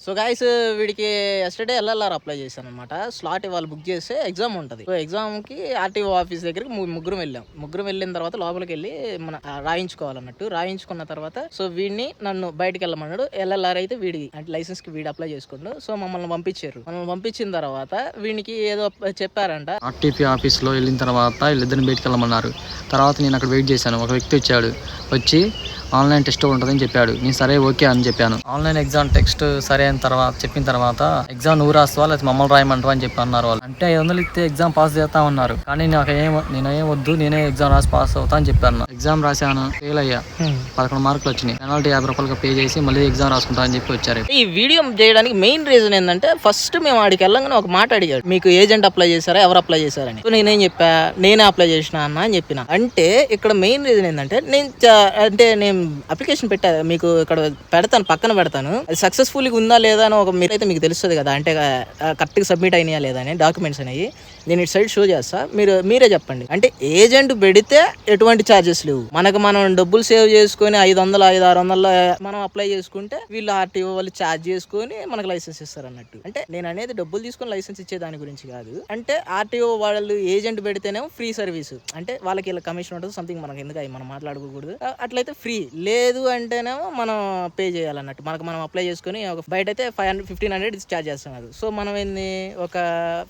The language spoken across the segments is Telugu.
సో గైస్ వీడికి ఎస్టర్డే ఎల్ఎల్ఆర్ అప్లై చేశాను అనమాట. స్లాట్ ఇవాళ బుక్ చేస్తే ఎగ్జామ్ ఉంటుంది. సో ఎగ్జామ్ కి ఆర్టీఓ ఆఫీస్ దగ్గరికి ముగ్గురం వెళ్ళిన తర్వాత లోపలికి వెళ్ళి మన రాయించుకోవాలన్నట్టు. రాయించుకున్న తర్వాత సో వీడిని నన్ను బయటకు వెళ్ళమన్నాడు. ఎల్ఎల్ఆర్ అయితే వీడి అంటే లైసెన్స్ కి వీడు అప్లై చేసుకుండు. సో మమ్మల్ని పంపించిన తర్వాత వీడికి ఏదో చెప్పారంట. ఆర్టీపీ ఆఫీస్ లో వెళ్ళిన తర్వాత వీళ్ళిద్దరిని బయటకు వెళ్ళమన్నారు. తర్వాత నేను అక్కడ వెయిట్ చేశాను. ఒక వ్యక్తి వచ్చి ఆన్లైన్ టెస్ట్ ఉంటుందని చెప్పాడు. నేను సరే ఓకే అని చెప్పాను. ఆన్లైన్ ఎగ్జామ్ టెక్స్ట్ సరే అయిన తర్వాత చెప్పిన తర్వాత ఎగ్జామ్ నువ్వు రాస్తావా లేదా మమ్మల్ని రాయమంటావా అని చెప్పి అన్నారు వాళ్ళు. అంటే 500 ఇస్తే ఎగ్జామ్ పాస్ చేస్తా ఉన్నారు. కానీ నేనేం వద్దు, నేనే ఎగ్జామ్ రాసి పాస్ అవుతా అని చెప్పాను. ఎగ్జామ్ రాశాను, ఫెయిల్ అయ్యా. 11 మార్కులు వచ్చినాయి. పెనాల్టీ 50 రూపాయలుగా పే చేసి మళ్ళీ ఎగ్జామ్ రాసుకుంటా అని చెప్పి వచ్చారు. ఈ వీడియో చేయడానికి మెయిన్ రీజన్ ఏంటంటే ఫస్ట్ మేము ఆడికి వెళ్ళగానే ఒక మాట అడిగాడు, మీకు ఏజెంట్ అప్లై చేశారా, ఎవరు అప్లై చేశారని. సో నేనేం చెప్పా, నేనే అప్లై చేసిన అన్న అని చెప్పిన. అంటే ఇక్కడ మెయిన్ రీజన్ ఏంటంటే నేను అప్లికేషన్ పెట్టా, మీకు ఇక్కడ పెడతాను, పక్కన పెడతాను. అది సక్సెస్ఫుల్గా ఉందా లేదా అని మీరైతే మీకు తెలుస్తుంది కదా, అంటే కరెక్ట్గా సబ్మిట్ అయినాయా లేదా అని డాక్యుమెంట్స్ అనేవి నేను ఇటు సైడ్ షో చేస్తా, మీరే చెప్పండి. అంటే ఏజెంట్ పెడితే ఎటువంటి ఛార్జెస్ లేవు, మనం డబ్బులు సేవ్ చేసుకొని 500 600 మనం అప్లై చేసుకుంటే వీళ్ళు ఆర్టీఓ వాళ్ళు ఛార్జ్ చేసుకొని మనకు లైసెన్స్ ఇస్తారు అన్నట్టు. అంటే నేను అనేది డబ్బులు తీసుకొని లైసెన్స్ ఇచ్చే దాని గురించి కాదు. అంటే ఆర్టీఓ వాళ్ళు ఏజెంట్ పెడితేనేమో ఫ్రీ సర్వీస్, అంటే వాళ్ళకి ఇలా కమిషన్ ఉంటుంది సంథింగ్, మనకి ఎందుకు మనం మాట్లాడుకోకూడదు. అట్లయితే ఫ్రీ, లేదు అంటేనేమో మనం పే చేయాలన్నట్టు. మనం అప్లై చేసుకుని ఒక బయట అయితే 1500 ఛార్జ్ చేస్తున్నారు. సో మనం ఏంది ఒక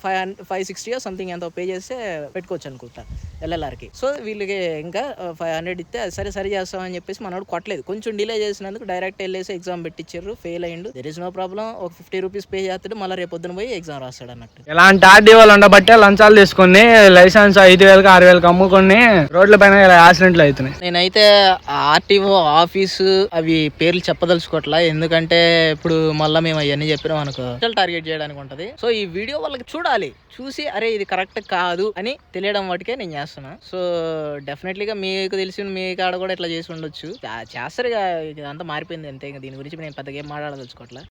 560 సంథింగ్ ఎంతో పే చేస్తే పెట్టుకోవచ్చు అనుకుంటా ఎల్ఎల్ఆర్కి. సో వీళ్ళకి ఇంకా 500 ఇస్తే సరే చేస్తామని చెప్పేసి మనోడు కొట్టలేదు. కొంచెం డిలే చేసినందుకు డైరెక్ట్ వెళ్ళేసి ఎగ్జామ్ పెట్టించారు, ఫెయిల్ అయ్యిండు. There is no problem. ఒక 50 రూపీస్ పే చేస్తాడు, మళ్ళీ రేపు పొద్దున పోయి ఎగ్జామ్ రాస్తాడు అన్నట్టు. ఇలాంటి ఆర్డీఓలు ఉండబట్టే లంచాలు తీసుకుని లైసెన్స్ 5,000 6,000 అమ్ముకొని రోడ్ల పైన యాక్సిడెంట్లు అవుతున్నాయి. నేనైతే ఆర్టీఓ ఆఫీసు అవి పేర్లు చెప్పదలుచుకోవట్లా, ఎందుకంటే ఇప్పుడు మళ్ళీ మేము అవన్నీ చెప్పినాం అనుకో టార్గెట్ చేయడానికి ఉంటది. సో ఈ వీడియో వాళ్ళకి చూసి అరే ఇది కరెక్ట్ కాదు అని తెలియడం వాటికే నేను చేస్తున్నా. సో డెఫినెట్లీగా మీకు తెలిసిన మీ కాడ కూడా ఇట్లా చేసి ఉండొచ్చు, చేస్తారు. ఇదంతా మారిపోయింది అంతే. దీని గురించి నేను పెద్దగా ఏం మాట్లాడదలుచుకోవట్లా.